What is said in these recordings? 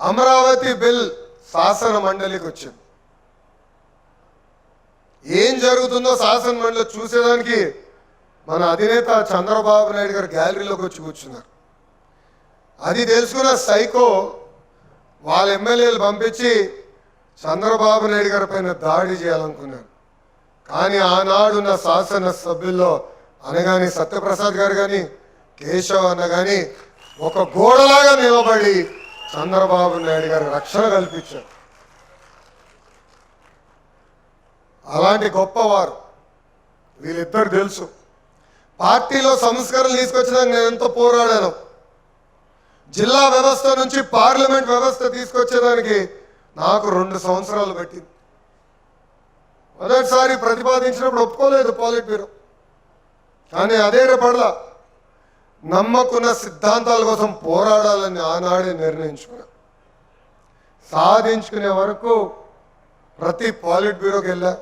Amaravati bill శాసన మండలికి వచ్చింది. ఏం జరుగుతుందో శాసన మండలి చూసేదానికి మన అధినేత చంద్రబాబు నాయుడు గారు గ్యాలరీలోకి వచ్చి కూర్చున్నారు. అది తెలుసుకున్న సైకో వాళ్ళ ఎమ్మెల్యేలు పంపించి చంద్రబాబు నాయుడు గారి పైన దాడి చేయాలనుకున్నారు. కానీ ఆనాడున్న శాసన సభ్యుల్లో అనగాని సత్యప్రసాద్ గారు కానీ కేశవ్ అన్న కానీ ఒక గోడలాగా నిలబడి చంద్రబాబు నాయుడు గారు రక్షణ కల్పించారు. అలాంటి గొప్పవారు వీళ్ళిద్దరు తెలుసు. పార్టీలో సంస్కరణలు తీసుకొచ్చడానికి నేను ఎంతో పోరాడాను. జిల్లా వ్యవస్థ నుంచి పార్లమెంట్ వ్యవస్థ తీసుకొచ్చేదానికి నాకు 2 సంవత్సరాలు పట్టింది. మొదటిసారి ప్రతిపాదించినప్పుడు ఒప్పుకోలేదు పాలిట్ బ్యూరో. కానీ అదే పడలా నమ్మకున్న సిద్ధాంతాల కోసం పోరాడాలని ఆనాడే నిర్ణయించుకున్నా. సాధించుకునే వరకు ప్రతి పాలిట్ బ్యూరోకి వెళ్ళా.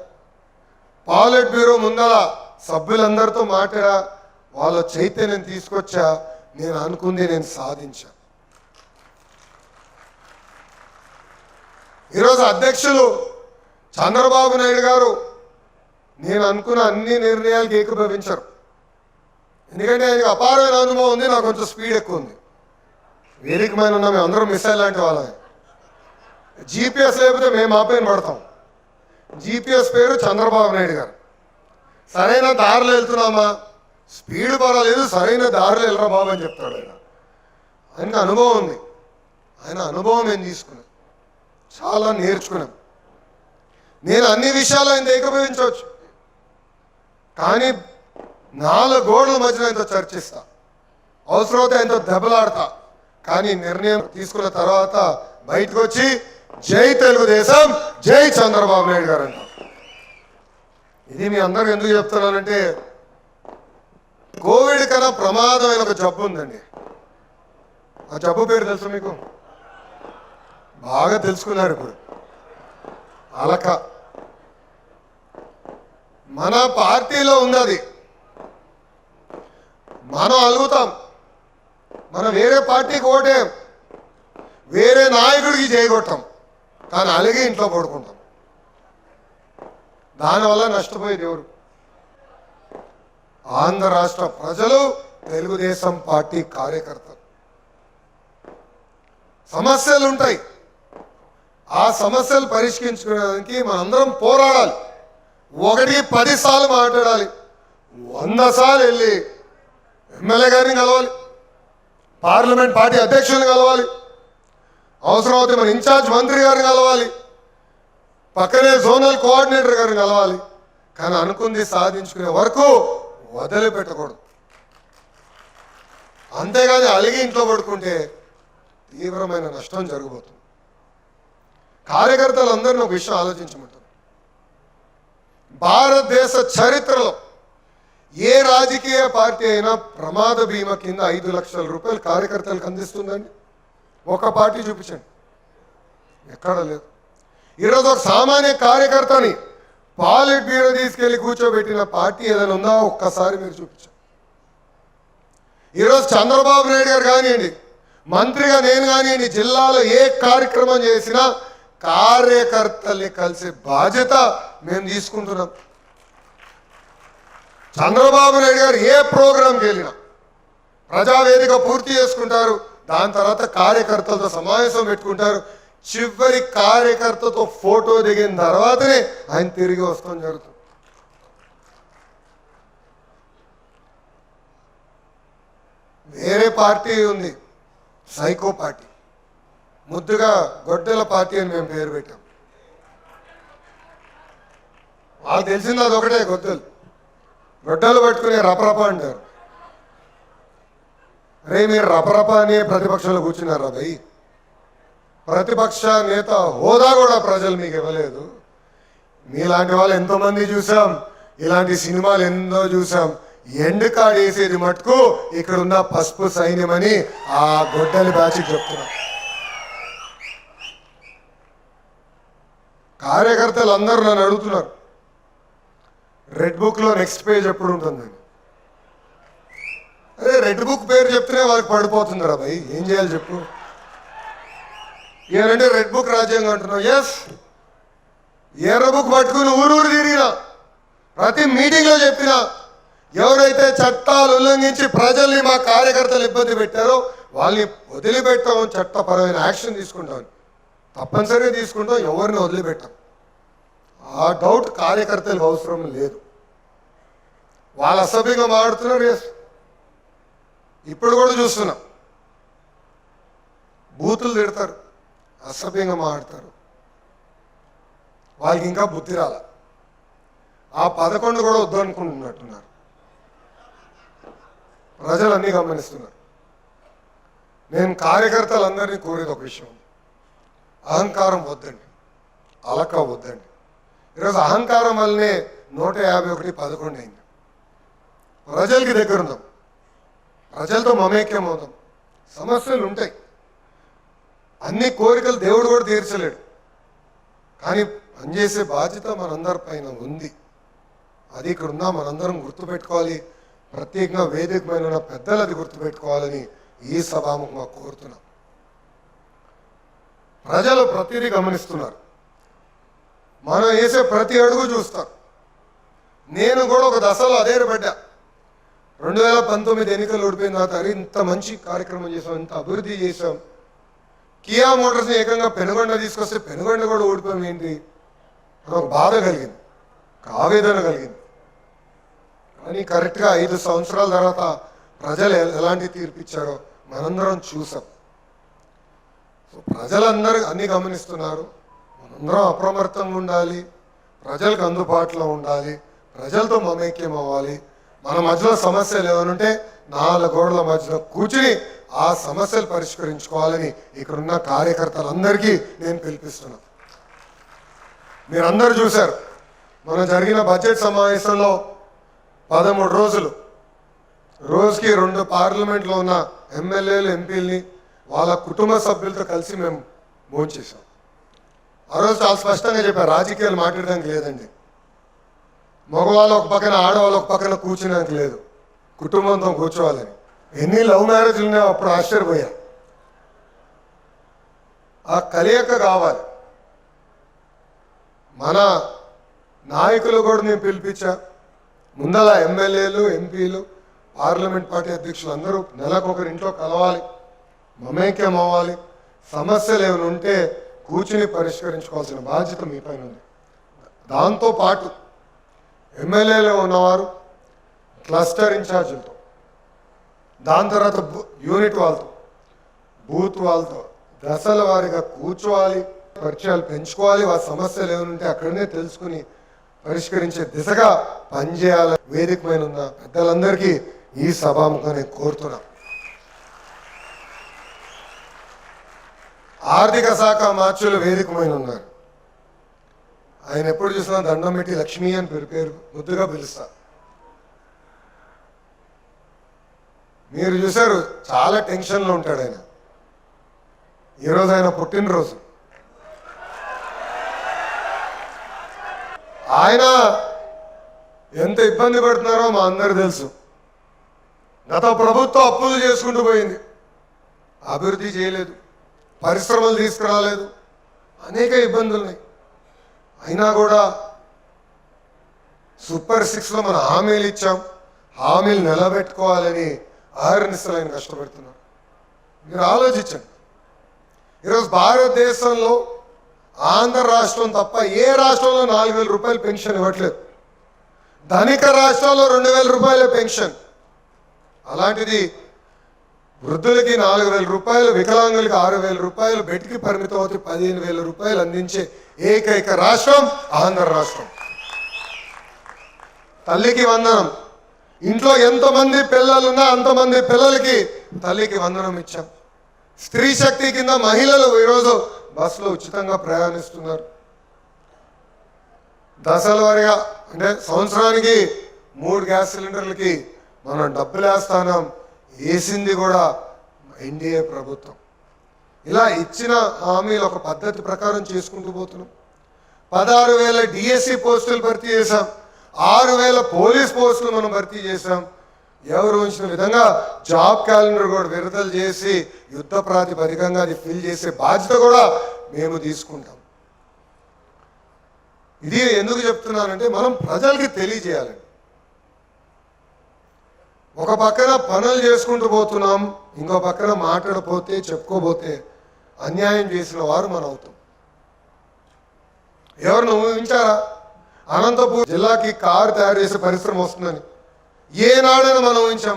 పాలిట్ బ్యూరో ముందర సభ్యులందరితో మాట్లాడా. వాళ్ళ చైతన్యం తీసుకొచ్చా. నేను అనుకుంది నేను సాధించా. ఈరోజు అధ్యక్షులు చంద్రబాబు నాయుడు గారు నేను అనుకున్న అన్ని నిర్ణయాలకు ఏకీభవించారు. ఎందుకంటే ఆయనకు అపారమైన అనుభవం ఉంది, నాకు కొంచెం స్పీడ్ ఎక్కువ ఉంది. వేదిక మీద ఉన్న మేము అందరం మిసైల్ లాంటి వాళ్ళమే. జీపీఎస్ లేకపోతే మేము ఆపేని పడతాం. జీపీఎస్ పేరు చంద్రబాబు నాయుడు గారు. సరైన దారిలో వెళ్తున్నామా, స్పీడ్ పర్వాలేదు, సరైన దారిలో వెళ్ళరా బాబు అని చెప్తాడు ఆయన. ఆయనకు అనుభవం ఉంది. ఆయన అనుభవం నేను తీసుకున్నాను, చాలా నేర్చుకున్నాం. నేను అన్ని విషయాలు ఆయన ఏకీభవించవచ్చు, కానీ 4 గోడల మధ్యలో ఆయనతో చర్చిస్తా, అవసరమైతే ఆయనతో దెబ్బలాడతా. కానీ నిర్ణయం తీసుకున్న తర్వాత బయటకు వచ్చి జై తెలుగుదేశం, జై చంద్రబాబు నాయుడు గారు అంట. ఇది మీ అందరూ ఎందుకు చెప్తున్నానంటే, కోవిడ్ కన్నా ప్రమాదమైన ఒక జబ్బు ఉందండి. ఆ జబ్బు పేరు తెలుసు మీకు? బాగా తెలుసుకున్నారు ఇప్పుడు. అలక. మన పార్టీలో ఉంది అది. మనం అలుగుతాం, మనం వేరే పార్టీకి ఓటేం, వేరే నాయకుడికి చేయగొట్టాం, కానీ అలిగి ఇంట్లో పడుకుంటాం. దానివల్ల నష్టపోయేది ఎవరు? ఆంధ్ర రాష్ట్ర ప్రజలు, తెలుగుదేశం పార్టీ కార్యకర్తలు. సమస్యలు ఉంటాయి, ఆ సమస్యలు పరిష్కరించుకోవడానికి మనందరం పోరాడాలి. 1-10 సార్లు మాట్లాడాలి, 100 సార్లు వెళ్ళి ఎమ్మెల్యే గారిని కలవాలి, పార్లమెంట్ పార్టీ అధ్యక్షులను కలవాలి, అవసరమైతే మన ఇన్ఛార్జ్ మంత్రి గారిని కలవాలి, పక్కనే జోనల్ కోఆర్డినేటర్ గారిని కలవాలి. కానీ అనుకుంది సాధించుకునే వరకు వదిలిపెట్టకూడదు. అంతేగాని అలిగి ఇంట్లో పడుకుంటే తీవ్రమైన నష్టం జరగబోతుంది. కార్యకర్తలందరినీ ఒక విషయం ఆలోచించమంటారు. భారతదేశ చరిత్రలో ఏ రాజకీయ పార్టీ అయినా ప్రమాద బీమా కింద 5 లక్షల రూపాయలు కార్యకర్తలకు అందిస్తుందండి? ఒక పార్టీ చూపించండి, ఎక్కడ లేదు. ఈరోజు ఒక సామాన్య కార్యకర్తని పాలిట్ బ్యూరో తీసుకెళ్లి కూర్చోబెట్టిన పార్టీ ఏదైనా ఉందా? ఒక్కసారి మీరు చూపించండి. ఈరోజు చంద్రబాబు నాయుడు గారు కానివ్వండి, మంత్రిగా నేను కానివ్వండి, జిల్లాలో ఏ కార్యక్రమం చేసినా కార్యకర్తల్ని కలిసే బాధ్యత మేము తీసుకుంటున్నాం. చంద్రబాబు నాయుడు గారు ఏ ప్రోగ్రాంకి వెళ్ళినా ప్రజావేదిక పూర్తి చేసుకుంటారు, దాని తర్వాత కార్యకర్తలతో సమావేశం పెట్టుకుంటారు. చివరి కార్యకర్తతో ఫోటో దిగిన తర్వాతనే ఆయన తిరిగి వస్తాం జరుగుతుంది. వేరే పార్టీ ఉంది, సైకో పార్టీ, ముద్దుగా గొడ్డల పార్టీ అని మేము పేరు పెట్టాం. వాళ్ళు తెలిసింది అది ఒకటే, గొడ్డలు పట్టుకునే రపరప అంటారు. అరే మీరు రపరప అనే ప్రతిపక్షంలో కూర్చున్నారా భయ్? ప్రతిపక్ష నేత హోదా కూడా ప్రజలు మీకు ఇవ్వలేదు. మీలాంటి వాళ్ళు ఎంతోమంది చూసాం, ఇలాంటి సినిమాలు ఎన్నో చూసాం. ఎండ్ కార్డ్ వేసేది మటుకు ఇక్కడున్న పసుపు సైన్యమని ఆ గొడ్డలి బ్యాచ్కి చెప్తున్నా. కార్యకర్తలు అందరూ నన్ను అడుగుతున్నారు, రెడ్ బుక్లో నెక్స్ట్ పేజ్ ఎప్పుడు ఉంటుందని. అరే రెడ్ బుక్ పేరు చెప్తేనే వాళ్ళకి పడిపోతుందిరా భయ్, ఏం చేయాలి చెప్పు? ఏనంటే రెడ్ బుక్ రాజ్యాంగం అంటున్నావు. ఎస్, ఎర్ర బుక్ పట్టుకుని ఊరు తిరిగిన, ప్రతి మీటింగ్లో చెప్పిన, ఎవరైతే చట్టాలు ఉల్లంఘించి ప్రజల్ని మా కార్యకర్తలు ఇబ్బంది పెట్టారో వాళ్ళని వదిలిపెట్టాం, చట్టపరమైన యాక్షన్ తీసుకుంటాం, తప్పనిసరిగా తీసుకుంటాం, ఎవరిని వదిలిపెట్టాం. ఆ డౌట్ కార్యకర్తలకు అవసరం లేదు. వాళ్ళు అసభ్యంగా మాట్లాడుతున్నారు. ఎస్, ఇప్పుడు కూడా చూస్తున్నాం, బూతులు తిడతారు, అసభ్యంగా మాట్లాడతారు. వాళ్ళకి ఇంకా బుద్ధి రాల. ఆ 11 కూడా వద్దనుకుంటున్నట్టున్నారు. ప్రజలు అన్నీ గమనిస్తున్నారు. నేను కార్యకర్తలందరినీ కోరేది ఒక విషయం, అహంకారం వద్దండి, అలక వద్దండి. ఈరోజు అహంకారం వల్లనే 151 11 అయింది. ప్రజలకి దగ్గర ఉందాం, ప్రజలతో మమేక్యం అవుదాం. సమస్యలు ఉంటాయి, అన్ని కోరికలు దేవుడు కూడా తీర్చలేడు, కానీ పనిచేసే బాధ్యత మనందరి పైన ఉంది. అది ఇక్కడ ఉన్నా మనందరం గుర్తుపెట్టుకోవాలి. ప్రత్యేకంగా వేదిక పైన ఉన్న పెద్దలు అది గుర్తుపెట్టుకోవాలని ఈ సభాముఖంగా కోరుతున్నాం. ప్రజలు ప్రతిదీ గమనిస్తున్నారు, మనం వేసే ప్రతి అడుగు చూస్తారు. నేను కూడా ఒక దశలో అదే పడ్డా. 2019 ఎన్నికలు ఓడిపోయిన తర్వాత ఇంత మంచి కార్యక్రమం చేసాం, ఇంత అభివృద్ధి చేసాం, కియా మోటార్స్ని ఏకంగా పెనుగొండ తీసుకొస్తే పెనుగొండ కూడా ఓడిపోయాం ఏంటి, నాకు బాధ కలిగింది, ఆవేదన కలిగింది. కానీ కరెక్ట్గా 5 సంవత్సరాల తర్వాత ప్రజలు ఎలాంటి తీర్పు ఇచ్చారో మనందరం చూసాం. సో ప్రజలందరూ అన్నీ గమనిస్తున్నారు. మనందరం అప్రమత్తంగా ఉండాలి, ప్రజలకు అందుబాటులో ఉండాలి, ప్రజలతో మమేక్యం అవ్వాలి. మన మధ్యలో సమస్యలు ఏమనుంటే 4 గోడల మధ్యలో కూర్చుని ఆ సమస్యలు పరిష్కరించుకోవాలని ఇక్కడున్న కార్యకర్తలందరికీ నేను పిలిపిస్తున్నాను. మీరందరూ చూశారు, మనం జరిగిన బడ్జెట్ సమావేశంలో 13 రోజులు, రోజుకి 2 పార్లమెంట్లో ఉన్న ఎమ్మెల్యేలు ఎంపీలని వాళ్ళ కుటుంబ సభ్యులతో కలిసి మేము భోంచేసాం. ఆ రోజు చాలా స్పష్టంగా చెప్పారు, రాజకీయాలు మాట్లాడడానికి లేదండి, మగవాళ్ళు ఒక పక్కన ఆడవాళ్ళు ఒక పక్కన కూర్చునేందుకు లేదు, కుటుంబంతో కూర్చోవాలని. ఎన్ని లవ్ మ్యారేజ్లు ఉన్నాయో అప్పుడు ఆశ్చర్యపోయా. ఆ కలయిక కావాలి. మన నాయకులు కూడా నేను పిలిపించా, ముందల ఎమ్మెల్యేలు ఎంపీలు పార్లమెంట్ పార్టీ అధ్యక్షులు అందరూ నెలకొకరి ఇంట్లో కలవాలి, మమేక్యం అవ్వాలి. సమస్యలు ఏమైనా ఉంటే కూర్చుని పరిష్కరించుకోవాల్సిన బాధ్యత మీ పైన ఉంది. దాంతోపాటు ఎమ్మెల్యేలు ఉన్నవారు క్లస్టర్ ఇన్ఛార్జీలతో, దాని తర్వాత యూనిట్ వాళ్ళతో, బూత్ వాళ్ళతో దశల వారీగా కూర్చోవాలి, పరిచయాలు పెంచుకోవాలి. వాళ్ళ సమస్యలు ఏమైనా అక్కడనే తెలుసుకుని పరిష్కరించే దిశగా పనిచేయాలని వేదిక పైన ఉన్న పెద్దలందరికీ ఈ సభాముఖంగా నేను కోరుతున్నా. ఆర్థిక శాఖ మార్చులు వేదిక పైన ఉన్నారు. ఆయన ఎప్పుడు చూసినా దండం పెట్టి లక్ష్మీ అని పేరు ముద్దుగా పిలుస్తా. మీరు చూశారు, చాలా టెన్షన్లో ఉంటాడు ఆయన. ఈరోజు ఆయన పుట్టినరోజు. ఆయన ఎంత ఇబ్బంది పడుతున్నారో మా అందరూ తెలుసు. గత ప్రభుత్వం అప్పులు చేసుకుంటూ పోయింది, అభివృద్ధి చేయలేదు, పరిశ్రమలు తీసుకురాలేదు, అనేక ఇబ్బందులు ఉన్నాయి. అయినా కూడా సూపర్ 6లో మనం హామీలు ఇచ్చాం, హామీలు నిలబెట్టుకోవాలని ఆహర్నిశలు ఆయన కష్టపడుతున్నారు. మీరు ఆలోచించండి, ఈరోజు భారతదేశంలో ఆంధ్ర రాష్ట్రం తప్ప ఏ రాష్ట్రంలో 4,000 రూపాయలు పెన్షన్ ఇవ్వట్లేదు. ధనిక రాష్ట్రాల్లో 2,000 రూపాయల పెన్షన్. అలాంటిది వృద్ధులకి 4,000 రూపాయలు, వికలాంగులకి 6,000 రూపాయలు, బెట్కి పరిమితం అవుతే 15,000 రూపాయలు అందించే ఏకైక రాష్ట్రం ఆంధ్ర రాష్ట్రం. తల్లికి వందనం. ఇంట్లో ఎంతమంది పిల్లలున్నా అంతమంది పిల్లలకి తల్లికి వందనం ఇచ్చాం. స్త్రీ శక్తి కింద మహిళలు ఈరోజు బస్సులో ఉచితంగా ప్రయాణిస్తున్నారు. దశల వారీగా అంటే సంవత్సరానికి 3 గ్యాస్ సిలిండర్లకి మనం డబ్బులు వేస్తాం. వేసింది కూడా ఎన్డీఏ ప్రభుత్వం. ఇలా ఇచ్చిన హామీలు ఒక పద్ధతి ప్రకారం చేసుకుంటూ పోతున్నాం. 16,000 డిఎస్సి పోస్టులు భర్తీ చేశాం, 6,000 పోలీస్ పోస్టులు మనం భర్తీ చేశాం. ఎవరు ఉంచిన విధంగా జాబ్ క్యాలెండర్ కూడా విడుదల చేసి యుద్ధ ప్రాతిపదికంగా అది ఫిల్ చేసే బాధ్యత కూడా మేము తీసుకుంటాం. ఇది ఎందుకు చెప్తున్నానంటే మనం ప్రజలకి తెలియజేయాలండి. ఒక పక్కన పనులు చేసుకుంటూ పోతున్నాం, ఇంకో పక్కన మాట్లాడపోతే చెప్పుకోపోతే అన్యాయం చేసిన వారు మనం అవుతాం. ఎవరిని ఊహించారా అనంతపూర్ జిల్లాకి కారు తయారు చేసే పరిశ్రమ వస్తుందని? ఏనాడైనా మనం ఊహించాం?